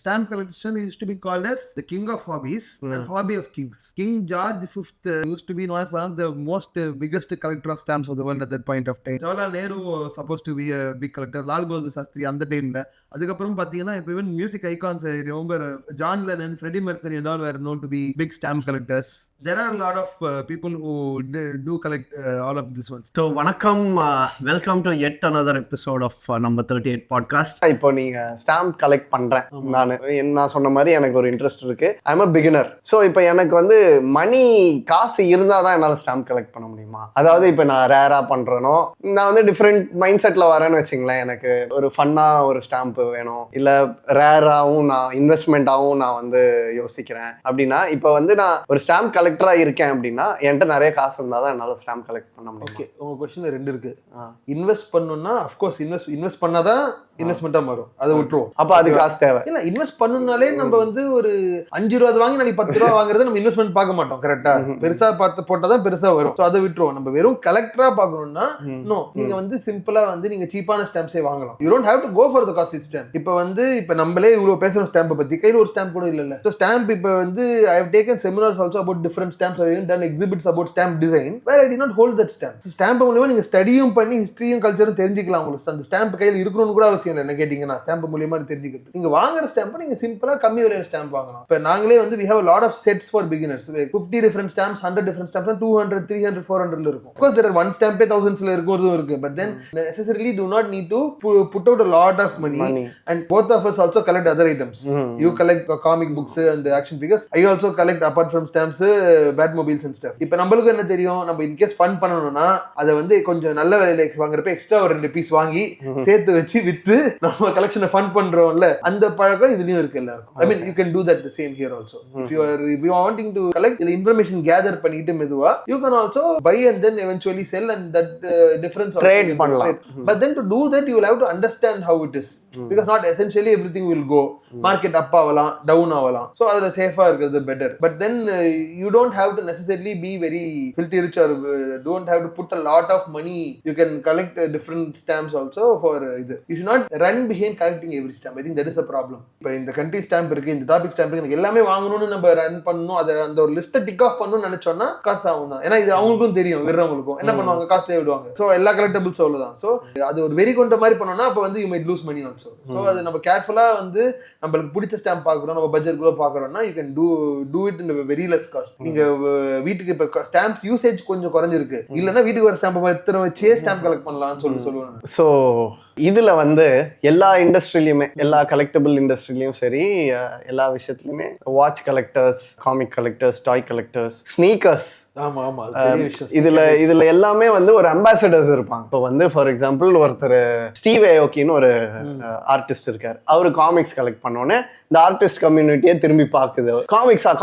Stamp collection used to be called as the king of hobbies and hobby of kings. King George V used to be known as one of the most biggest collector of stamps of the world at that point of time. Jawaharlal Nehru was supposed to be a big collector. Lal Bahadur Shastri அந்த டைம்ல. அதுக்கப்புறம் பார்த்தீங்கன்னா இப்போ even music icons remember John Lennon, Freddie Mercury and all were known to be big stamp collectors. There are a lot of people who do collect all of these ones. So வணக்கம், welcome to yet another episode of number 38 podcast. இப்போ நீங்க stamp collect பண்றேன் நான் சொன்ன மாதிரி எனக்கு ஒரு interest இருக்கு. I am a beginner. So இப்போ எனக்கு வந்து மணி காசு இருந்தால் தான் என்னால் ஸ்டாம்ப் கலெக்ட் பண்ண முடியுமா? அதாவது இப்போ நான் ரேரா பண்றேனோ, நான் வந்து டிஃப்ரெண்ட் மைண்ட் செட்ல வரேன்னு வச்சுங்களேன். எனக்கு ஒரு ஃபன்னா ஒரு ஸ்டாம்ப் வேணும், இல்லை ரேராகவும் நான் இன்வெஸ்ட்மெண்ட்டாகவும் நான் வந்து யோசிக்கிறேன் அப்படின்னா, இப்போ வந்து நான் ஒரு ஸ்டாம்ப் கலெக்டரா இருக்கேன் அப்படின்னா என்கிட்ட நிறைய காசு இருந்தால் தான் என்னால் ஸ்டாம்ப் கலெக்ட் பண்ண முடியும். ஓகே, உங்க கொஸ்டின் ரெண்டு இருக்கு. இன்வெஸ்ட் பண்ணணும்னா அஃப்கோர்ஸ் இன்வெஸ்ட் பண்ணாதான் இன்வெஸ்ட்மெண்டா மாறும். அதை விட்டுருவோம். அப்ப அது காசு தேவை இல்ல. இன்வெஸ்ட் பண்ணணும்னாலே நம்ம வந்து ஒரு 5 ரூபா வாங்கி நாளைக்கு 10 ரூபா வாங்குறது நம்ம இன்வெஸ்ட்மெண்ட் பார்க்க மாட்டோம். கரெக்டா? பெருசா பார்த்து போட்டாதான் பெருசா வரும். சோ அதை விட்டுருவோம். நம்ம வெறும் கலெக்டரா பார்க்கணும்னா நோ, நீங்க வந்து சிம்பிளா வந்து நீங்க சீப்பான ஸ்டாம்ப்ஸே வாங்கலாம். You don't have to go for the costly stamp. இப்ப நம்மளே இவ்வளவு பேசுறோம் ஸ்டாம்ப் பத்தி, கையில ஒரு ஸ்டாம்ப் கூட இல்ல. சோ ஸ்டாம்ப் இப்ப வந்து I have taken seminars also about different stamps. I have done exhibits about stamp design where I did not hold that stamp. Stamp மூலமா நீங்க ஸ்டடியும் பண்ணி ஹிஸ்டரியும் கல்ச்சரும் தெரிஞ்சுக்கலாம். உங்களுக்கு அந்த ஸ்டாம்ப் கையில் இருக்கணும்னு கூட அவசியம் இல்லை. என்ன கேட்டீங்கன்னா ஸ்டாம்ப் மூலமா தெரிஞ்சுக்கிறது. நீங்க வாங்குற ஸ்டாம்ப் நீங்க சிம்பிளா கம்மி விலையில ஸ்டாம்ப் வாங்கலாம். இப்ப நாங்களே வந்து we have a lot of sets for beginners. 50 different stamps, 100 different stamps, 200, 300, 400 ல இருக்கும். Of course there are one stamp thousands ல இருக்குறதும் இருக்கு. But then necessarily do not need to put out a lot of money. And both of us also collect other items. You collect comic books and the action figures. I also collect apart from stamps Batmobiles and stuff. இப்ப நம்மளுக்கு என்ன தெரியும், நம்ம in case fun பண்ணனும்னா அத வந்து கொஞ்சம் நல்ல விலையில வாங்குறப்ப எக்ஸ்ட்ரா ஒரு 2 பீஸ் வாங்கி சேர்த்து வச்சு வித்து நம்ம கலெக்ஷனை ஃபன் பண்றோம்ல, அந்த பழக்கம் இதுலயும் இருக்கு எல்லாருக்கும். I mean you can do that the same here also. If you are wanting to collect the information gather பண்ணிட்டு மெதுவா, you can also buy and then eventually sell and that difference trade பண்ணலாம். But then to do that you will have to understand how it is, because not essentially everything will go. Market up ஆவலாம், down ஆவலாம். So அதுல சேஃபா இருக்கிறது better. But then you don't have to necessarily be very filthy rich or don't have to put a lot of money. You can collect different stamps also for இது. You should not run behind collecting every stamp. I think that is a problem. இப்போ இந்த country stamp இருக்கு, இந்த topic stamp இருக்கு, எனக்கு எல்லாமே வாங்கணும்னு நம்ம ரன் பண்ணணும், அதை அந்த ஒரு லிஸ்ட்டை டிக் ஆஃப் பண்ணணும்னு நினைச்சோம்னா காசு ஆகும் தான். ஏன்னா இது அவங்களுக்கும் தெரியும், விடுறவங்களுக்கும் என்ன பண்ணுவாங்க, காசுலேயே விடுவாங்க. ஸோ எல்லா கலெக்டபிள்ஸ் அவ்வளோதான். ஸோ அது ஒரு வெறி கொண்ட மாதிரி பண்ணோம்னா அப்போ வந்து you might lose money also. So அது நம்ம கேர்ஃபுல்லா வந்து நம்மளுக்கு பிடிச்ச ஸ்டாம்ப் பார்க்குறோம், நம்ம பட்ஜெட் கூட பார்க்குறோம்னா you can do it in very less cost. நீங்க வீட்டுக்கு இப்போ ஸ்டாம்ப்ஸ் யூசேஜ் கொஞ்சம் குறைஞ்சிருக்கு, இல்லைன்னா வீட்டுக்கு ஒரு ஸ்டாம்ப் எத்தனை வச்சே ஸ்டாம்ப் கலெக்ட் பண்ணலாம்னு சொல்லுவாங்க. ஸோ இதுல வந்து எல்லா இண்டஸ்ட்ரியிலுமே, எல்லா கலெக்டபிள் இண்டஸ்ட்ரியிலையும் சரி, எல்லா விஷயத்துலயுமே வாட்ச் கலெக்டர்ஸ், காமிக் கலெக்டர்ஸ், டாய் கலெக்டர்ஸ், ஸ்னீக்கர்ஸ், இதுல எல்லாமே வந்து ஒரு அம்பாசிடர்ஸ் இருப்பாங்க. இப்போ வந்து ஃபார் எக்ஸாம்பிள் ஒருத்தர் ஸ்டீவ் ஏயோக்கின்னு ஒரு ஆர்டிஸ்ட் இருக்காரு. அவரு காமிக்ஸ் கலெக்ட் பண்ணோன்னே இந்த ஆர்டிஸ்ட் கம்யூனிட்டியே திரும்பி பாக்குது, காமிக்ஸா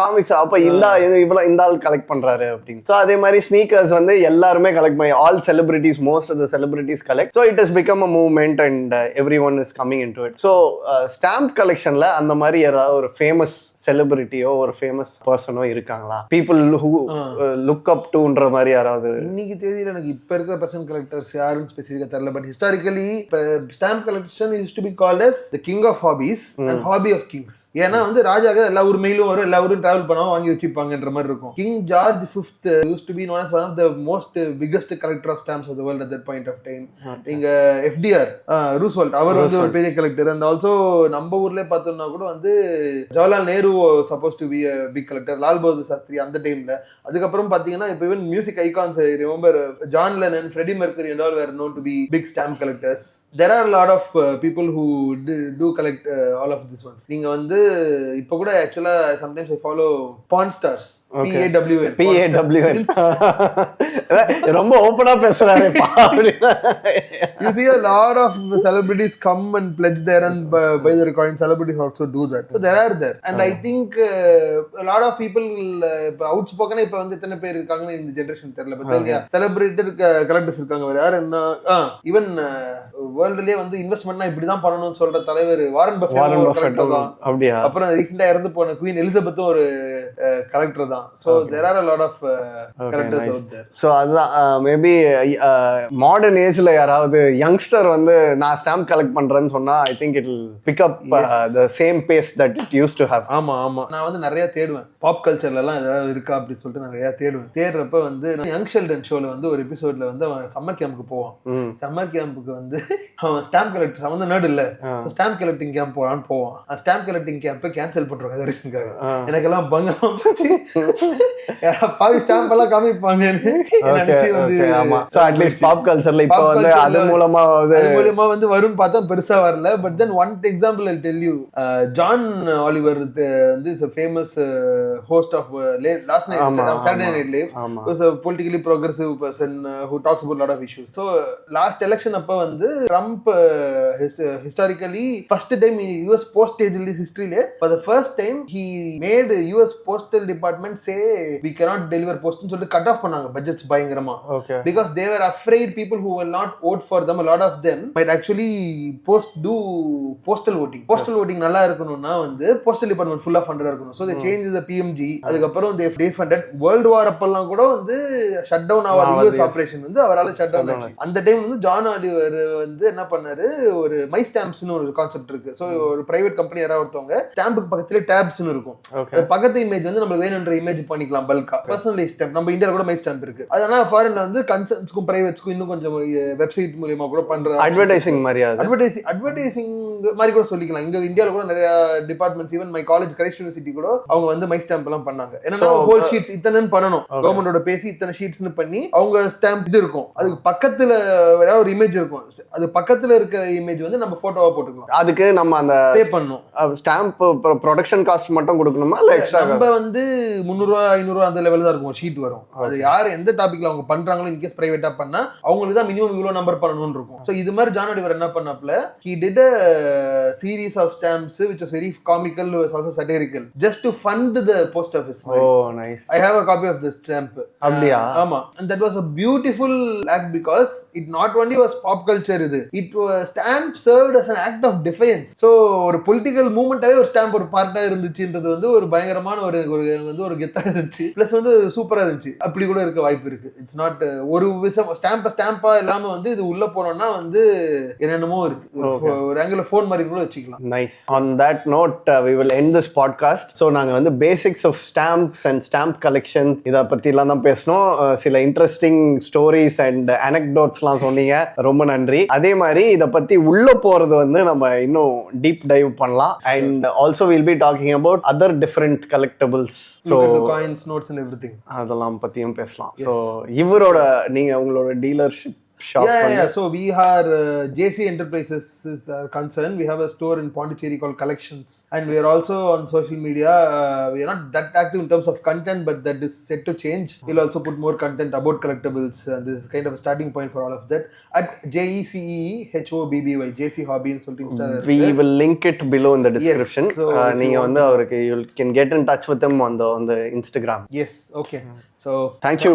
அப்ப இந்த ஆள் கலெக்ட் பண்றாரு அப்படின்னு. ஸோ அதே மாதிரி ஸ்னீக்கர்ஸ் வந்து எல்லாருமே கலெக்ட் பண்ணி, all celebrities, most of the celebrities collect. So it has become a movement and everyone is coming into it. So stamp collectionல அந்த மாதிரி ஏதாவது ஒரு ஃபேமஸ் செலிபிரிட்டியோ ஒரு ஃபேமஸ் பர்சனோ இருக்காங்களா, people who look up toன்ற மாதிரி யாராவது? இன்னைக்கு தேதியில எனக்கு இப்ப இருக்கிற பர்சன் கலெக்டர்ஸ் யாரும் ஸ்பெசிஃபிக்கா தெரியல. But historically stamp collection used to be called as the king of hobbies and hobby of kings. ஏன்னா வந்து ராஜாக்கள் எல்லா ஊர் மெயிலும் வரும், எல்லா ஊரும் டிராவல் பண்ணாம வாங்கி வச்சுப்பாங்கன்ற மாதிரி இருக்கும். King George V used to be known as one of the most biggest collector of stamps of the world at that point of time. நீங்க FDR ரூஸ்வெல்ட் அவர் வந்து ஒரு பெரிய கலெக்டர். அண்ட் ஆல்சோ நம்ம ஊர்ல பார்த்தோம்னா கூட வந்து Jawaharlal Nehru supposed to be a big collector, Lal Bahadur Shastri அந்த டைம்ல. அதுக்கப்புறம் பாத்தீங்கன்னா இப்போ even music icons remember John Lennon, Freddie Mercury and all were known to be big stamp collectors. There are a lot of people who do collect all of these ones. நீங்க வந்து இப்போ கூட ஆக்சுவலா sometimes I follow porn stars. PAWN ரொம்ப ஓபனா பேசுறாரு. You see a lot of celebrities come and pledge there and buy their coins. Celebrities also do that. So there are there. And I think a lot of people outspoken இப்ப வந்து எத்தனை பேர் இருக்காங்கன்னு இந்த generation தெரியல. But celebrated collectors இருக்காங்க. வேற யார் என்ன, ஈவன் வேர்ல்ட்லயே வந்து இன்வெஸ்ட்மென்ட்னா இப்படிதான் பண்ணணும்னு சொல்ற தலைவர் வாரன் பஃபெட் தான். அப்படியே அப்புறம் ரீசெண்டா இறந்து போன குவீன் எலிசபெத்தும் ஒரு கலெக்டர் தான். So there are a lot of collectors out there. So அதுதான் மேபி மாடர்ன் ஏஜ்ல யாராவது யங்ஸ்டர் வந்து நான் ஸ்டாம்ப் கலெக்ட் பண்றேன்னு சொன்னா I think it will pick up the same pace that it used to have. ஆமா ஆமா, நான் வந்து நிறைய தேடுவேன் பாப் கல்ச்சர்ல எல்லாம் ஏதாவது இருக்கா அப்படின்னு சொல்லிட்டு நிறைய தேடுவேன். தேடுறப்ப வந்து யங் ஷெல்டன் ஷோல வந்து ஒரு எபிசோட்ல வந்து அவன் சம்மர் கேம்புக்கு போவான். சம்மர் கேம்புக்கு வந்து அவன் ஸ்டாம்ப் கலெக்டர், அவன் வந்து நர்டு இல்ல, ஸ்டாம்ப் கலெக்டிங் கேம்ப் போறான்னு போவான். ஸ்டாம்ப் கலெக்டிங் கேம்பை கேன்சல் பண்றாங்க அது ரீசனுக்காக. எனக்கெல்லாம் பங்கம் போச்சு, பாதி ஸ்டாம்ப் எல்லாம் காமிப்பாங்கன்னு நினைச்சு வந்து. ஆமா, சோ அட்லீஸ்ட் பாப் கல்ச்சர்ல இப்போ வந்து அது மூலமா வந்து வரும்னு பார்த்தா பெருசா வரல. But then one example I tell you, John Oliver வந்து is a famous host of last night Saturday Night Live. He was a politically progressive person who talks about a lot of issues. So last election அப்ப வந்து Trump historically first time in US postage history le for the first time he made US postal department say we cannot deliver post னு சொல்லிட்டு cut off பண்ணாங்க budgets பயங்கரமா. Because they were afraid people who will not vote for them, a lot of them might actually do postal voting. Postal voting நல்லா இருக்கணும்னா வந்து postal department full of funded இருக்கணும். So they changed the PMG. அதுக்கப்புறம் they defunded. World War அப்பெல்லாம் கூட வந்து shut down ஆகாத US operation வந்து அவரால ஷட் டவுன் ஆச்சு. அந்த டைம் வந்து ஜான் ஆலிவர் வந்து என்ன பண்ணாரு, ஒரு மை ஸ்டாம்ப்ஸ்னு ஒரு கான்செப்ட் இருக்கு. ஸோ ஒரு பிரைவேட் கம்பெனி யாராவது ஒருத்தவங்க ஸ்டாம்புக்கு பக்கத்துல டேப்ஸ்னு இருக்கும். பக்கத்து இமேஜ் வந்து நம்ம வேணுன்ற இமேஜ் பண்ணிக்கலாம் பல்கா. பர்சனலைஸ் ஸ்டாம்ப் நம்ம இந்தியாவில் கூட மை ஸ்டாம்ப் இருக்கு. அதனால ஃபாரின்ல வந்து கன்சர்ன்ஸ்க்கும் பிரைவேட்ஸ்க்கும் இன்னும் கொஞ்சம் வெப்சைட் மூலமா கூட பண்ற அட்வர்டைசிங் மாதிரி கூட சொல்லிக்கலாம். இங்க இந்தியாவில் கூட நிறைய departments, even my college Christ university கூட அவங்க வந்து மை ஸ்டாம்ப் எல்லாம் பண்ணாங்க. ஏன்னா ஹோல் ஷீட்ஸ் இத்தனை பண்ணணும், கவர்மெண்டோட பேசி இத்தனை ஷீட்ஸ்னு பண்ணி அவங்க ஸ்டாம்ப் இது இருக்கும். அதுக்கு பக்கத்துல வேற ஒரு இமேஜ் இருக்கும். அது பக்கத்துல இருக்கிற இமேஜ் வந்து நம்ம போட்டோவா போட்டுக்கலாம். அதுக்கு நம்ம அந்த பே பண்ணணும். ஸ்டாம்ப் ப்ரொடக்ஷன் காஸ்ட் மட்டும் கொடுக்கணுமா இல்ல எக்ஸ்ட்ரா? நம்ம வந்து 300 ரூபாய் 500 ரூபாய் அந்த லெவல் தான் இருக்கும் ஷீட் வரும். அது யார் எந்த டாபிக்ல அவங்க பண்றாங்களோ இன்கேஸ் பிரைவேட்டா பண்ணா அவங்களுக்கு தான் மினிமம் இவ்வளவு நம்பர் பண்ணணும்னு இருக்கும். சோ இது மாதிரி ஜான் ஆலிவர் என்ன பண்ணாப்ல, he did a series of stamps which was very comical, was also satirical, just to fund the post office. Oh nice. I have a copy of this stamp. அப்படியா? ஆமா. And that was a beautiful act because it not only was pop culture, it was stamp served as an act of defiance. So ஒரு political மூவ்மெண்டாவே ஒரு stamp ஒரு பார்ட்டா இருந்துச்சுன்றது வந்து ஒரு பயங்கரமான ஒரு கெத்தா இருந்துச்சு. பிளஸ் வந்து சூப்பரா இருந்துச்சு. அப்படி கூட இருக்க வாய்ப்பு இருக்கு. இட்ஸ் நாட் ஒரு விஷயம் ஸ்டாம்பா இல்லாம வந்து இது உள்ள போனோம்னா வந்து என்னென்னமோ இருக்கு. ஒரு ஆங்கிள் ஃபோன் மாதிரி கூட வச்சுக்கலாம். Nice. On that note we will end this podcast. So நாங்க வந்து basics of stamps and stamp collection இத பத்தி எல்லாம் தான் பேசணும். சில இன்ட்ரெஸ்டிங் ஸ்டோரிஸ் அண்ட் அனெக்டோட்ஸ்லாம் சொன்னீங்க, ரொம்ப நன்றி. அதே மாதிரி இத பத்தி உள்ள போறது வந்து நம்ம இன்னும் டீப் டைவ் பண்ணலாம். And also we'll be talking about other different collectibles. So coins, notes and everything. அதெல்லாம் பத்தியும் பேசலாம். So இவரோட நீங்க உங்களோட dealership shop. Yeah. So we are JC Enterprises is concerned. We have a store in Pondicherry called Collections, and we are also on social media. We are not that active in terms of content, but that is set to change. We'll also put more content about collectibles, and this is kind of a starting point for all of that at JECEHOBBY, JC Hobby and something. We will link it below in the description. Yes, so நீங்க வந்து அவருக்கு you can get in touch with them on the Instagram. Yes, okay. So thank you.